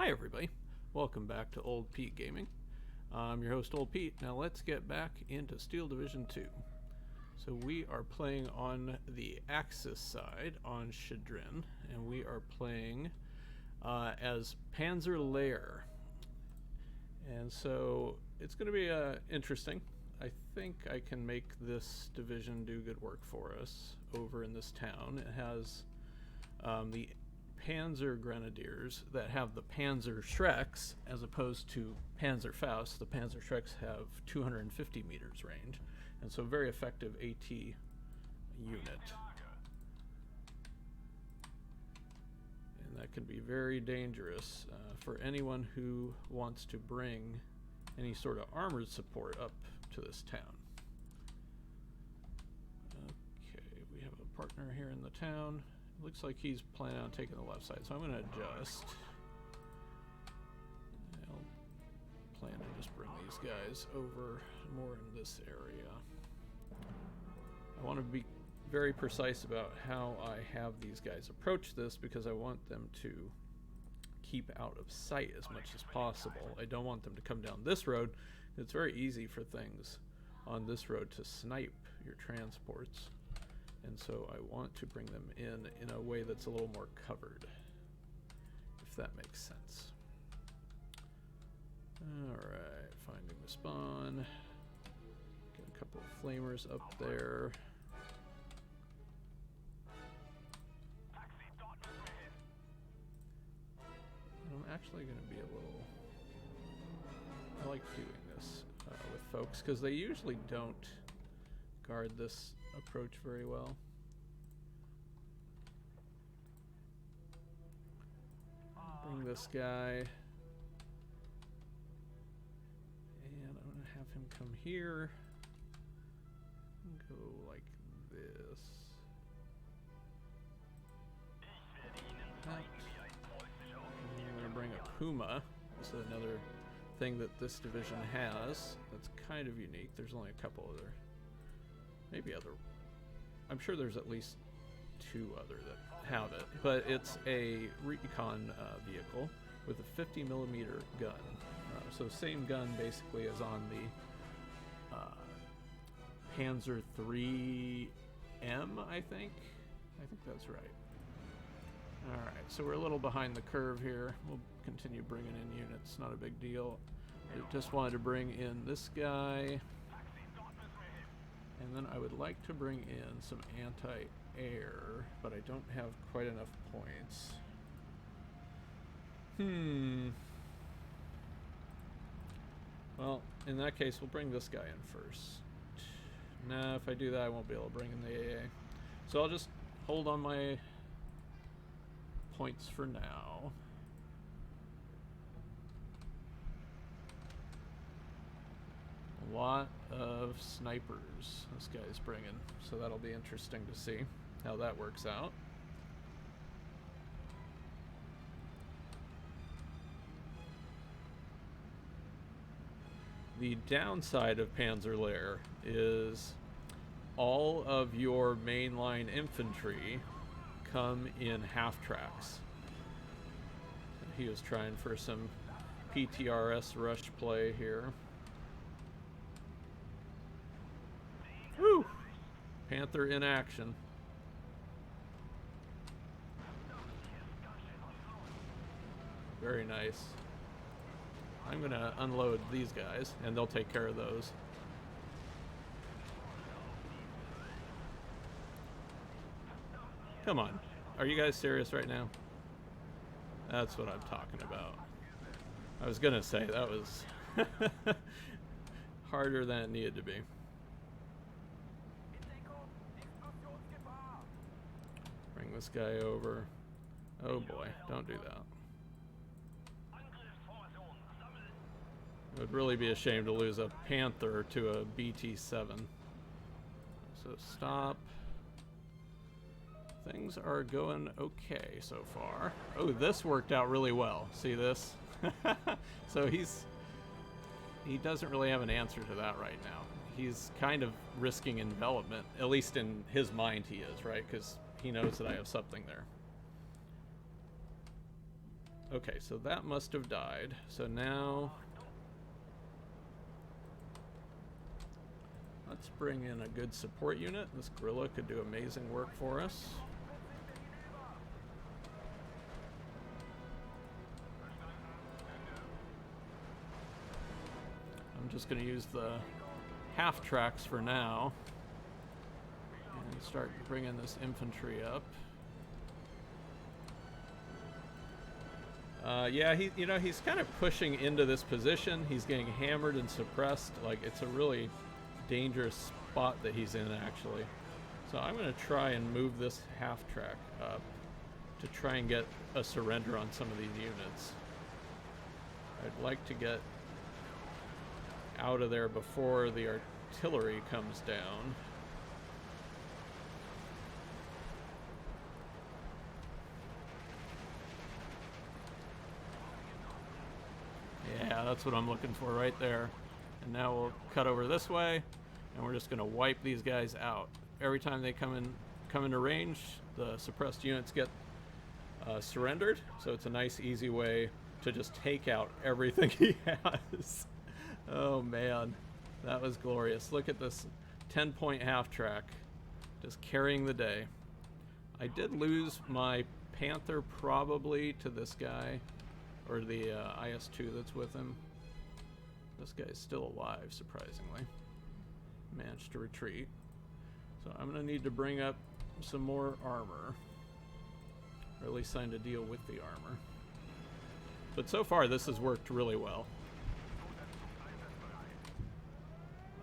Hi everybody, welcome back to Old Pete Gaming. I'm your host Old Pete. Now let's get back into Steel Division 2. So we are playing on the Axis side on Shchedrin, and we are playing as Panzer Lehr. And so it's going to be interesting. I think I can make this division do good work for us over in this town. It has the Panzer Grenadiers that have the Panzer Shreks as opposed to Panzer Faust. The Panzer Shreks have 250 meters range, and so very effective AT unit. And that can be very dangerous for anyone who wants to bring any sort of armored support up to this town. Okay, we have a partner here in the town. Looks like he's planning on taking the left side, so I'm going to adjust. I'll plan to just bring these guys over more in this area. I want to be very precise about how I have these guys approach this because I want them to keep out of sight as much as possible. I don't want them to come down this road. It's very easy for things on this road to snipe your transports. And so I want to bring them in a way that's a little more covered, if that makes sense. Alright, finding the spawn. Get a couple of flamers up there. And I'm actually going to be a little... I like doing this with folks, because they usually don't guard this approach very well. Bring this guy, and I'm going to have him come here and go like this. I'm going to bring a Puma. This is another thing that this division has that's kind of unique. There's only a couple other, maybe other, I'm sure there's at least two other that have it, but it's a recon vehicle with a 50mm gun. So same gun basically as on the Panzer 3M, I think that's right. Alright, so we're a little behind the curve here. We'll continue bringing in units, not a big deal. I just wanted to bring in this guy. And then I would like to bring in some anti-air, but I don't have quite enough points. Well, in that case, we'll bring this guy in first. Nah, if I do that, I won't be able to bring in the AA. So I'll just hold on my points for now. A lot of snipers this guy's bringing, so that'll be interesting to see how that works out. The downside of Panzer Lehr is all of your mainline infantry come in half tracks. He was trying for some PTRS rush play here. Woo! Panther in action. Very nice. I'm gonna unload these guys and they'll take care of those. Come on. Are you guys serious right now? That's what I'm talking about. I was gonna say that was harder than it needed to be. Bring this guy over. Oh boy, don't do that. It would really be a shame to lose a Panther to a BT-7. So stop. Things are going okay so far. Oh, this worked out really well. See this? So he doesn't really have an answer to that right now. He's kind of risking envelopment, at least in his mind he is, right? Because he knows that I have something there. Okay, so that must have died. So now let's bring in a good support unit. This gorilla could do amazing work for us. I'm just going to use the half tracks for now and start bringing this infantry up. Yeah, he's kind of pushing into this position. He's getting hammered and suppressed. Like, it's a really dangerous spot that he's in, actually. So I'm going to try and move this half track up to try and get a surrender on some of these units. I'd like to get out of there before the artillery comes down. Yeah, that's what I'm looking for right there. And now we'll cut over this way, and we're just going to wipe these guys out. Every time they come into range, the suppressed units get surrendered. So it's a nice, easy way to just take out everything he has. Oh man, that was glorious. Look at this 10-point half track, just carrying the day. I did lose my Panther probably to this guy, or the IS-2 that's with him. This guy's still alive, surprisingly. Managed to retreat. So I'm going to need to bring up some more armor, or at least sign a deal with the armor. But so far this has worked really well.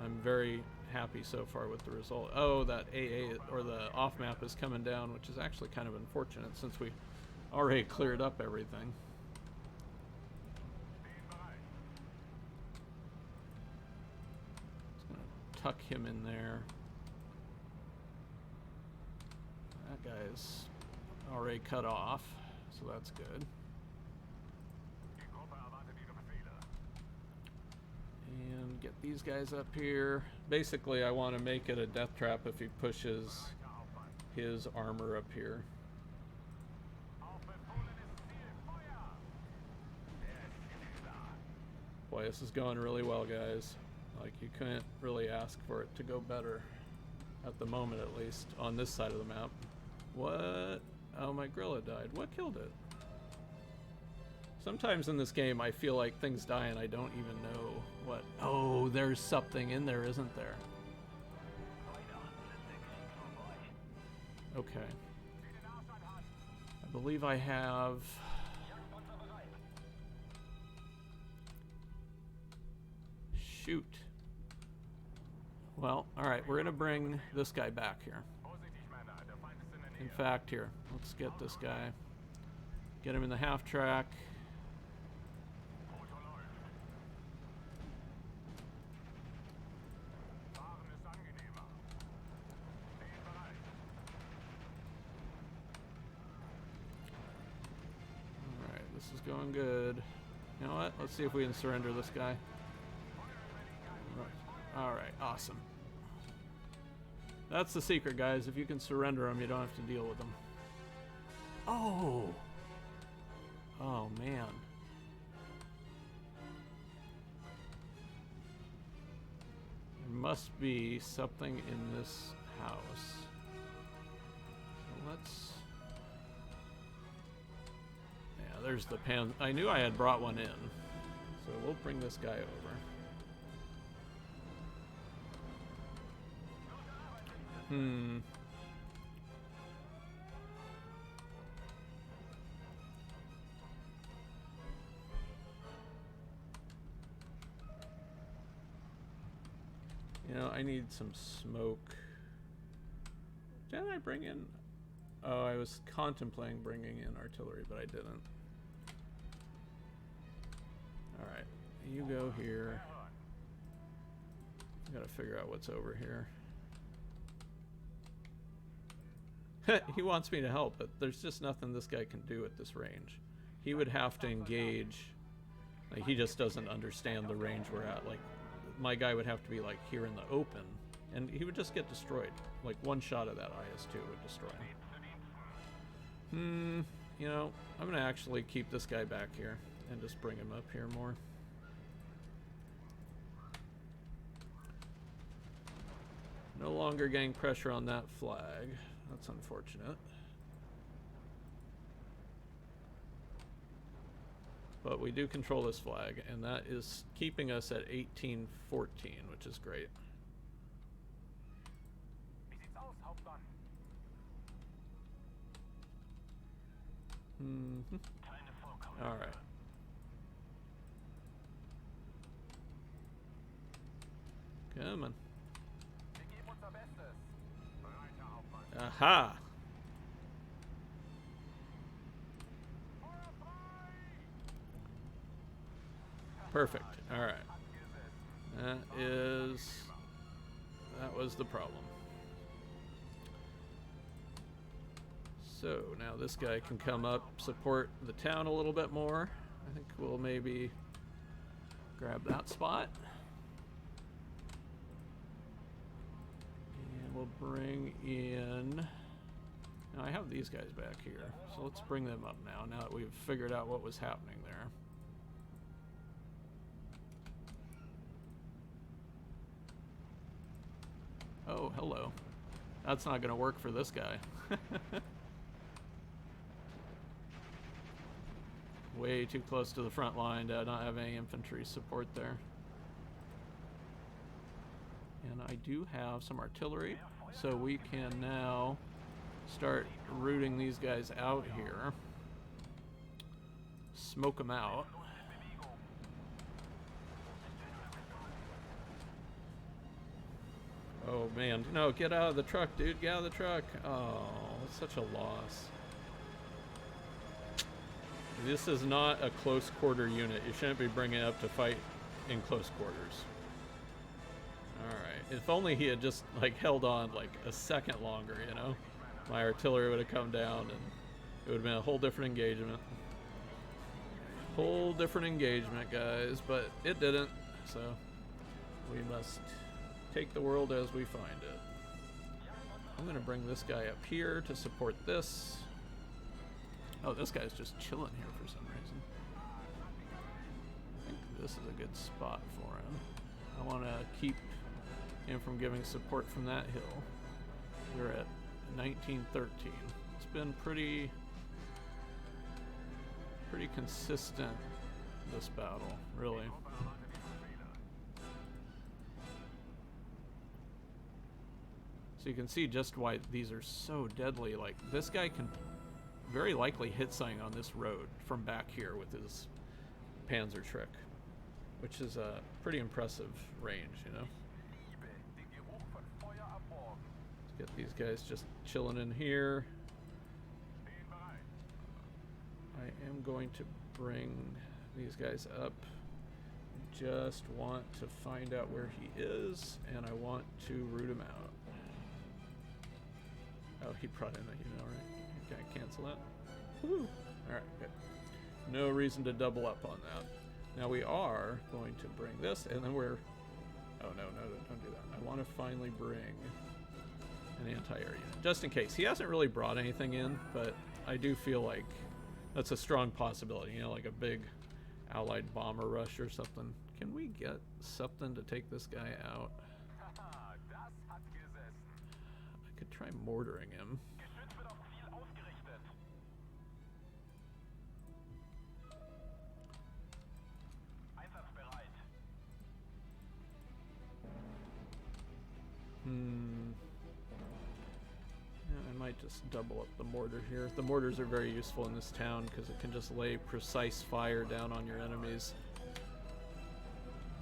I'm very happy so far with the result. Oh, that AA, or the off map, is coming down, which is actually kind of unfortunate since we already cleared up everything. Just gonna tuck him in there. That guy's already cut off, so that's good. And get these guys up here. Basically, I want to make it a death trap if he pushes his armor up here. Boy, this is going really well, guys. Like, you couldn't really ask for it to go better. At the moment, at least. On this side of the map. What? Oh, my gorilla died. What killed it? Sometimes in this game, I feel like things die and I don't even know what. Oh, there's something in there, isn't there? Okay. I believe I have... Shoot. Well, alright, we're going to bring this guy back here. In fact, here, let's get this guy. Get him in the half track. Going good. You know what? Let's see if we can surrender this guy. Alright, awesome. That's the secret, guys. If you can surrender them, you don't have to deal with them. Oh! Oh, man. There must be something in this house. So let's... There's the pan. I knew I had brought one in. So we'll bring this guy over. You know, I need some smoke. Didn't I bring in... Oh, I was contemplating bringing in artillery, but I didn't. Alright, you go here. I gotta figure out what's over here. He wants me to help, but there's just nothing this guy can do at this range. He would have to engage. Like, he just doesn't understand the range we're at. Like, my guy would have to be, like, here in the open, and he would just get destroyed. Like, one shot of that IS-2 would destroy him. you know, I'm going to actually keep this guy back here and just bring him up here more. No longer getting pressure on that flag. That's unfortunate. But we do control this flag, and that is keeping us at 1814, which is great. All right. Come on. Aha! Perfect. All right. That was the problem. So now this guy can come up, support the town a little bit more. I think we'll maybe grab that spot. And we'll bring in... Now I have these guys back here, so let's bring them up now that we've figured out what was happening there. Oh, hello. That's not going to work for this guy. Way too close to the front line to not have any infantry support there. And I do have some artillery, so we can now start rooting these guys out here. Smoke them out. Oh man, no, get out of the truck, dude, get out of the truck. Oh, that's such a loss. This is not a close quarter unit. You shouldn't be bringing it up to fight in close quarters. Alright, if only he had just like held on like a second longer, you know? My artillery would have come down and it would have been a whole different engagement. Whole different engagement, guys, but it didn't, so we must take the world as we find it. I'm gonna bring this guy up here to support this. Oh, this guy's just chilling here for some reason. I think this is a good spot for him. I want to keep him from giving support from that hill. We're at 1913. It's been pretty consistent, this battle, really. So you can see just why these are so deadly. Like, this guy can very likely hit something on this road from back here with his Panzer trick, which is a pretty impressive range, you know. Let's get these guys just chilling in here. I am going to bring these guys up. Just want to find out where he is, and I want to root him out. Oh, he brought in a unit, alright. Okay, cancel that. Woo! Alright, good. No reason to double up on that. Now we are going to bring this, and then we're... Oh, no, don't do that. I want to finally bring an anti-air unit, just in case. He hasn't really brought anything in, but I do feel like that's a strong possibility, you know, like a big Allied bomber rush or something. Can we get something to take this guy out? I could try mortaring him. Yeah, I might just double up the mortar here. The mortars are very useful in this town because it can just lay precise fire down on your enemies.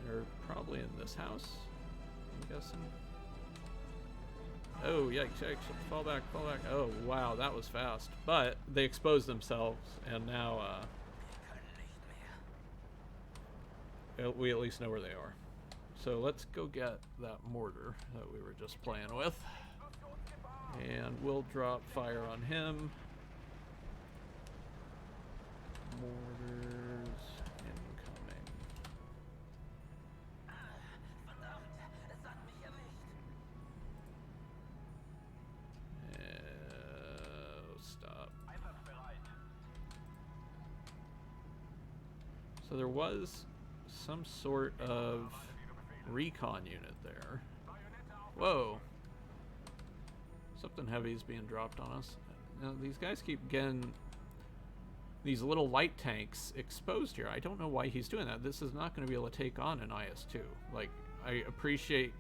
They're probably in this house, I'm guessing. Oh, yikes, yikes. Fall back, fall back. Oh, wow, that was fast. But they exposed themselves, and now we at least know where they are. So let's go get that mortar that we were just playing with. And we'll drop fire on him. Mortars incoming. Stop. So there was some sort of recon unit there. Whoa. Something heavy is being dropped on us. Now, these guys keep getting these little light tanks exposed here. I don't know why he's doing that. This is not going to be able to take on an IS-2. Like, I appreciate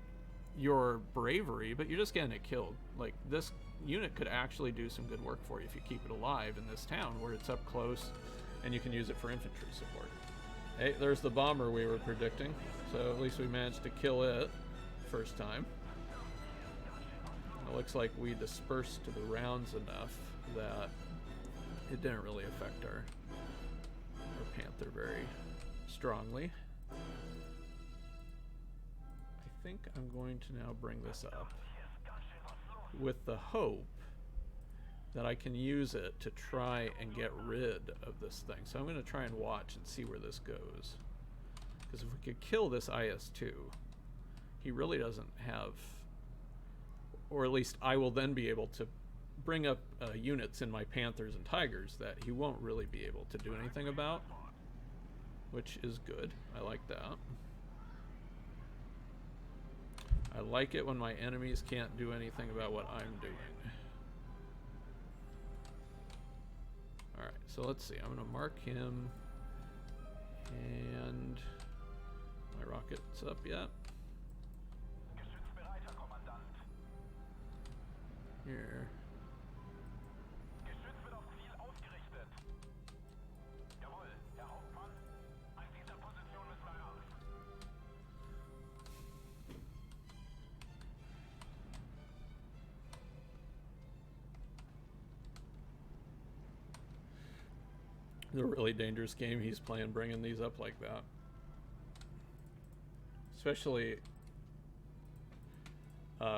your bravery, but you're just getting it killed. Like, this unit could actually do some good work for you if you keep it alive in this town where it's up close and you can use it for infantry support. Hey, there's the bomber we were predicting. So at least we managed to kill it first time. It looks like we dispersed the rounds enough that it didn't really affect our Panther very strongly. I think I'm going to now bring this up with the hope that I can use it to try and get rid of this thing. So I'm going to try and watch and see where this goes. Because if we could kill this IS-2, he really doesn't have, or at least I will then be able to bring up units in my Panthers and Tigers that he won't really be able to do anything about, which is good. I like that. I like it when my enemies can't do anything about what I'm doing. Alright, so let's see. I'm going to mark him. And my rocket's up yet. Here. It's a really dangerous game he's playing, bringing these up like that. Especially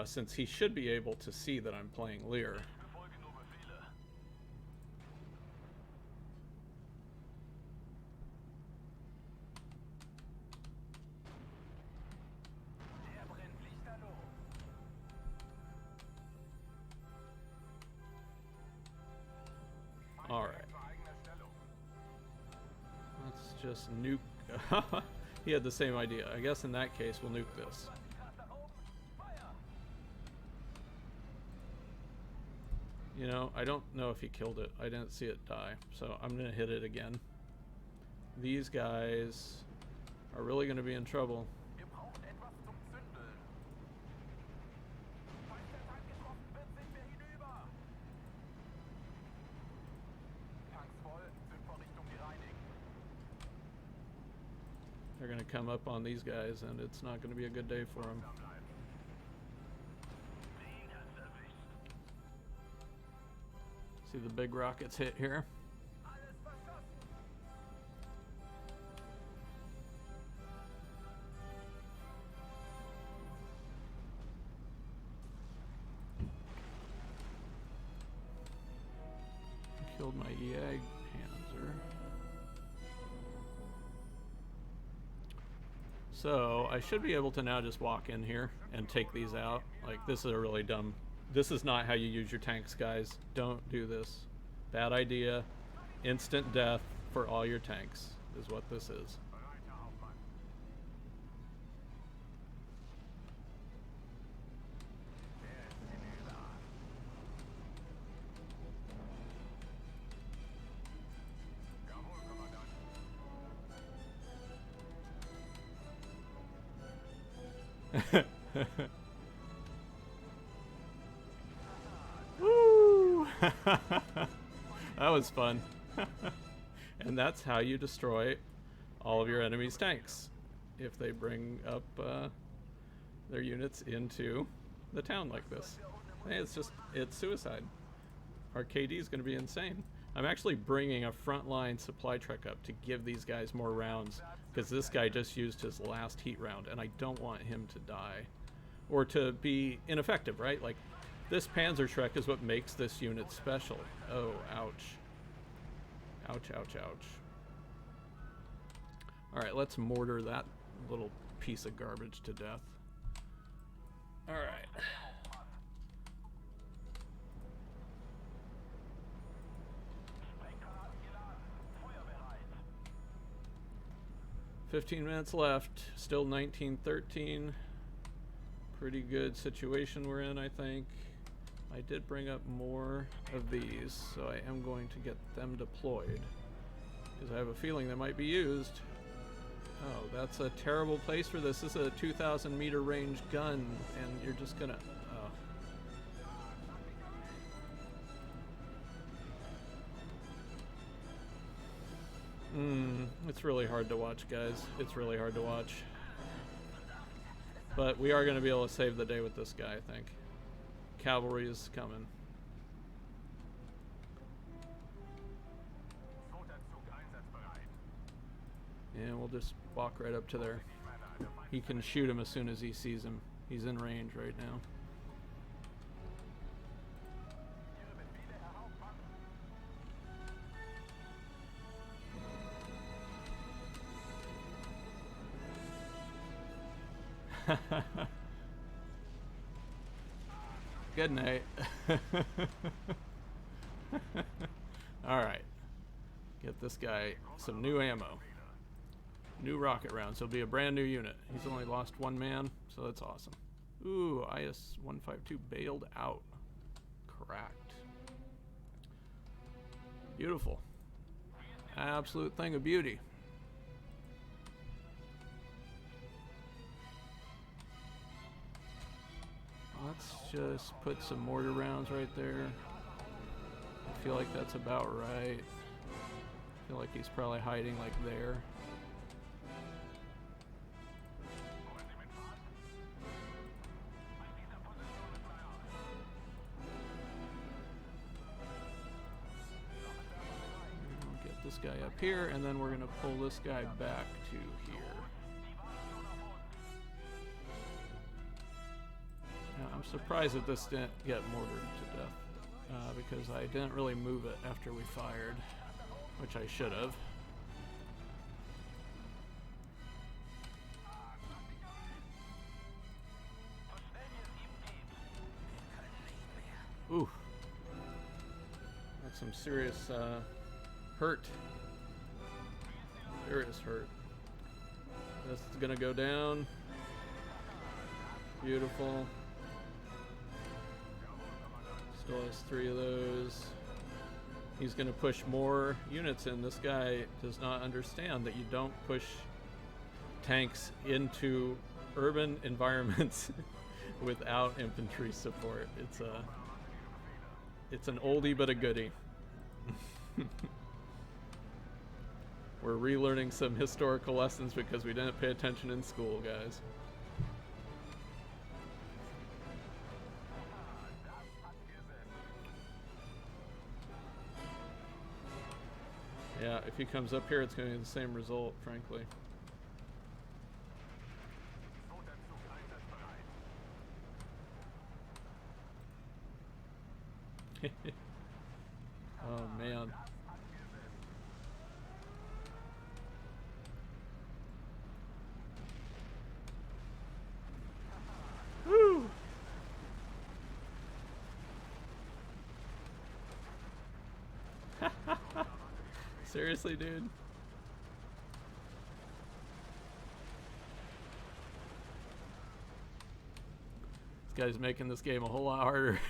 since he should be able to see that I'm playing Lehr. Alright. Let's just nuke. He had the same idea. I guess in that case, we'll nuke this. You know, I don't know if he killed it. I didn't see it die. So I'm going to hit it again. These guys are really going to be in trouble. They're going to come up on these guys, and it's not going to be a good day for them. See the big rockets hit here. Killed my EA Panzer. So I should be able to now just walk in here and take these out. Like, this is a really dumb. This is not how you use your tanks, guys. Don't do this. Bad idea. Instant death for all your tanks is what this is. Woo! That was fun. And that's how you destroy all of your enemy's tanks if they bring up their units into the town like this. Hey, it's suicide. Our KD is going to be insane. I'm actually bringing a frontline supply truck up to give these guys more rounds, because this guy just used his last heat round and I don't want him to die or to be ineffective, right? Like, this Panzer Trek is what makes this unit special. Oh, ouch. Ouch, ouch, ouch. Alright, let's mortar that little piece of garbage to death. Alright. 15 minutes left. Still 1913. Pretty good situation we're in, I think. I did bring up more of these, so I am going to get them deployed, because I have a feeling they might be used. Oh, that's a terrible place for this. This is a 2,000 meter range gun, and you're just gonna... It's really hard to watch, guys. It's really hard to watch. But we are going to be able to save the day with this guy, I think. Cavalry is coming. And we'll just walk right up to there. He can shoot him as soon as he sees him. He's in range right now. Good night. Alright. Get this guy some new ammo. New rocket rounds. He'll be a brand new unit. He's only lost one man, so that's awesome. Ooh, IS-152 bailed out. Cracked. Beautiful. Absolute thing of beauty. Let's just put some mortar rounds right there. I feel like that's about right. I feel like he's probably hiding like there. We'll get this guy up here, and then we're going to pull this guy back to here. I'm surprised that this didn't get mortared to death, because I didn't really move it after we fired, which I should have. Ooh. That's some serious hurt. Serious hurt. This is gonna go down. Beautiful. Still has 3 of those. He's going to push more units in. This guy does not understand that you don't push tanks into urban environments without infantry support. It's an oldie but a goodie. We're relearning some historical lessons because we didn't pay attention in school, guys. Yeah, if he comes up here, it's going to be the same result, frankly. Oh, man. Woo! Seriously, dude? This guy's making this game a whole lot harder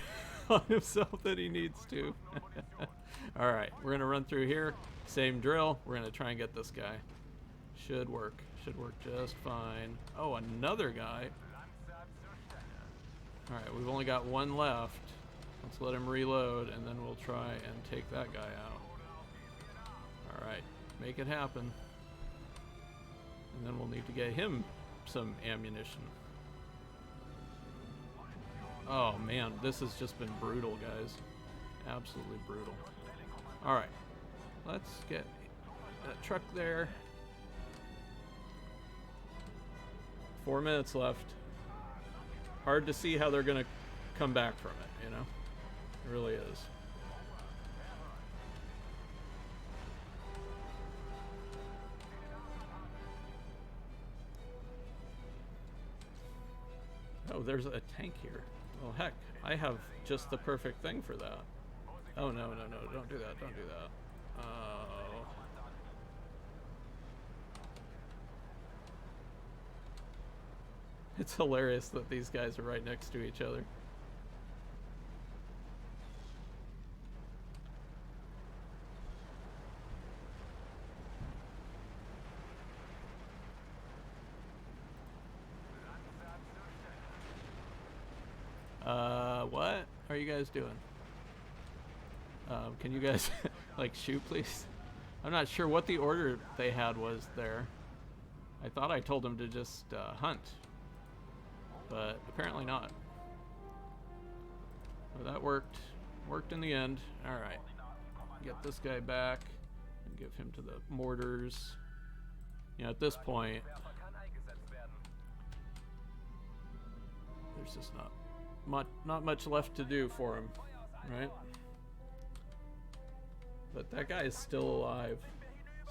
on himself than he needs to. Alright, we're going to run through here. Same drill. We're going to try and get this guy. Should work. Should work just fine. Oh, another guy. Alright, we've only got one left. Let's let him reload, and then we'll try and take that guy out. Alright, make it happen. And then we'll need to get him some ammunition. Oh man, this has just been brutal, guys. Absolutely brutal. Alright, let's get that truck there. 4 minutes left. Hard to see how they're going to come back from it, you know? It really is. Oh, there's a tank here. Well, heck, I have just the perfect thing for that. Oh, no, no, no, don't do that, don't do that. Oh. It's hilarious that these guys are right next to each other. What are you guys doing? Can you guys like shoot, please? I'm not sure what the order they had was there. I thought I told them to just hunt, but apparently not. Well, that worked. Worked in the end. All right, get this guy back and give him to the mortars. You know, at this point, there's just not much left to do for him, right? But that guy is still alive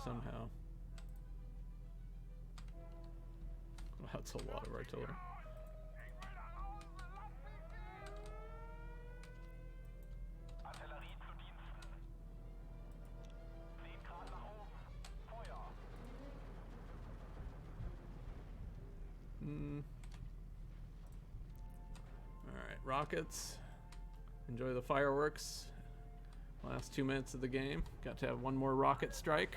somehow. Well, that's a lot of artillery. Alright, rockets. Enjoy the fireworks. Last 2 minutes of the game. Got to have one more rocket strike.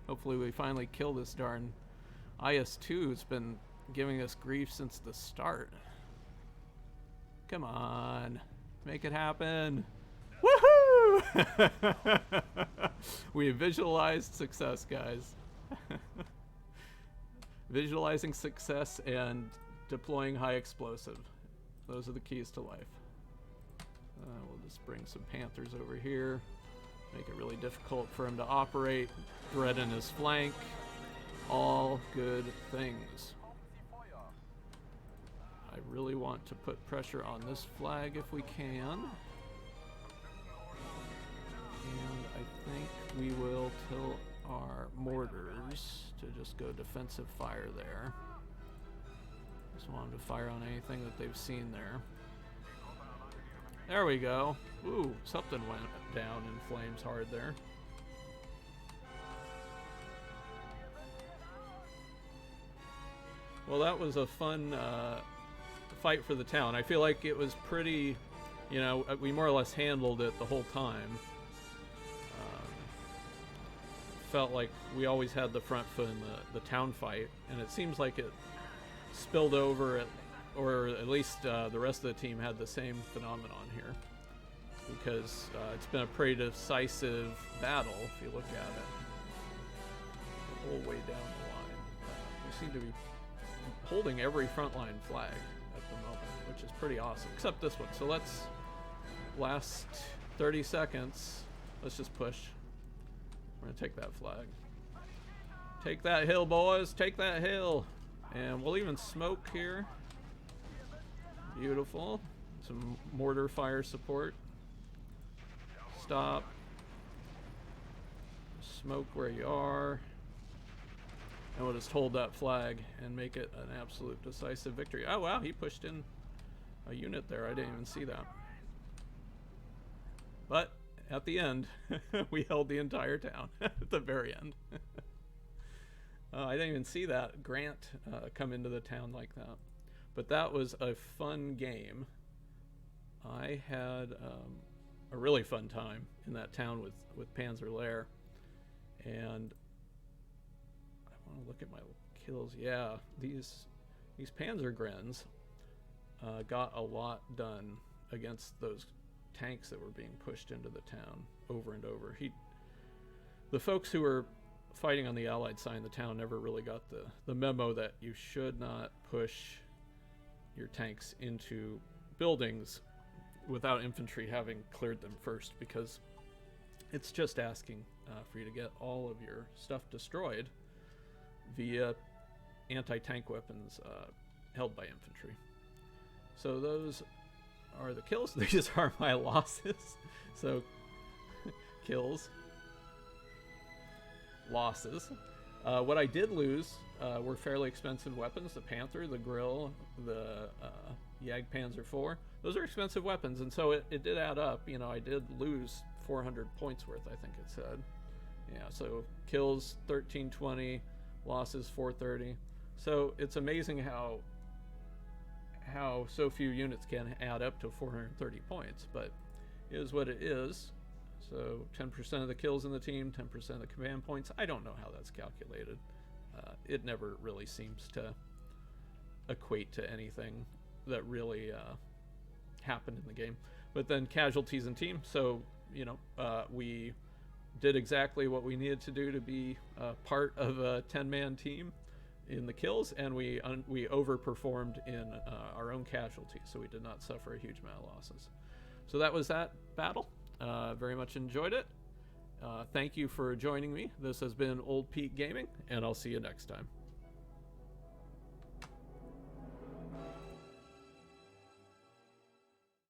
Hopefully we finally kill this darn IS-2 who's been giving us grief since the start. Come on. Make it happen. Woohoo! We visualized success, guys. Visualizing success and deploying high explosive. Those are the keys to life. We'll just bring some Panthers over here. Make it really difficult for him to operate. Threaten his flank. All good things. I really want to put pressure on this flag if we can. And I think we will tilt our mortars to just go defensive fire there. Just want them to fire on anything that they've seen there. There we go. Ooh, something went down in flames hard there. Well, that was a fun fight for the town. I feel like it was pretty, you know, we more or less handled it the whole time. Felt like we always had the front foot in the town fight, and it seems like it spilled over or at least the rest of the team had the same phenomenon here, because it's been a pretty decisive battle if you look at it the whole way down the line. We seem to be holding every frontline flag at the moment, which is pretty awesome, except this one. So let's last 30 seconds. Let's just push. We're gonna take that flag. Take that hill, boys. Take that hill. And we'll even smoke here. Beautiful. Some mortar fire support. Stop. Smoke where you are. And we'll just hold that flag and make it an absolute decisive victory. Oh wow, he pushed in a unit there. I didn't even see that. But at the end, we held the entire town at the very end. I didn't even see that Grant come into the town like that. But that was a fun game. I had a really fun time in that town with Panzer Lehr. And I want to look at my kills. Yeah, these Panzergrens got a lot done against those tanks that were being pushed into the town over and over. The folks who were fighting on the Allied side of the town never really got the memo that you should not push your tanks into buildings without infantry having cleared them first, because it's just asking for you to get all of your stuff destroyed via anti-tank weapons held by infantry. So those are the kills. These are my losses. So kills, losses. What I did lose were fairly expensive weapons: the Panther, the Grill, the Jagdpanzer IV. Those are expensive weapons, and so it did add up. You know, I did lose 400 points worth, I think it said. Yeah, so kills 1320, losses 430. So it's amazing how how so few units can add up to 430 points, but it is what it is. So 10% of the kills in the team, 10% of the command points. I don't know how that's calculated. It never really seems to equate to anything that really happened in the game. But then casualties in team. So, we did exactly what we needed to do to be part of a 10-man team in the kills, and we overperformed in our own casualties, so we did not suffer a huge amount of losses. So that was that battle. Very much enjoyed it. Thank you for joining me. This has been Old Pete Gaming, and I'll see you next time.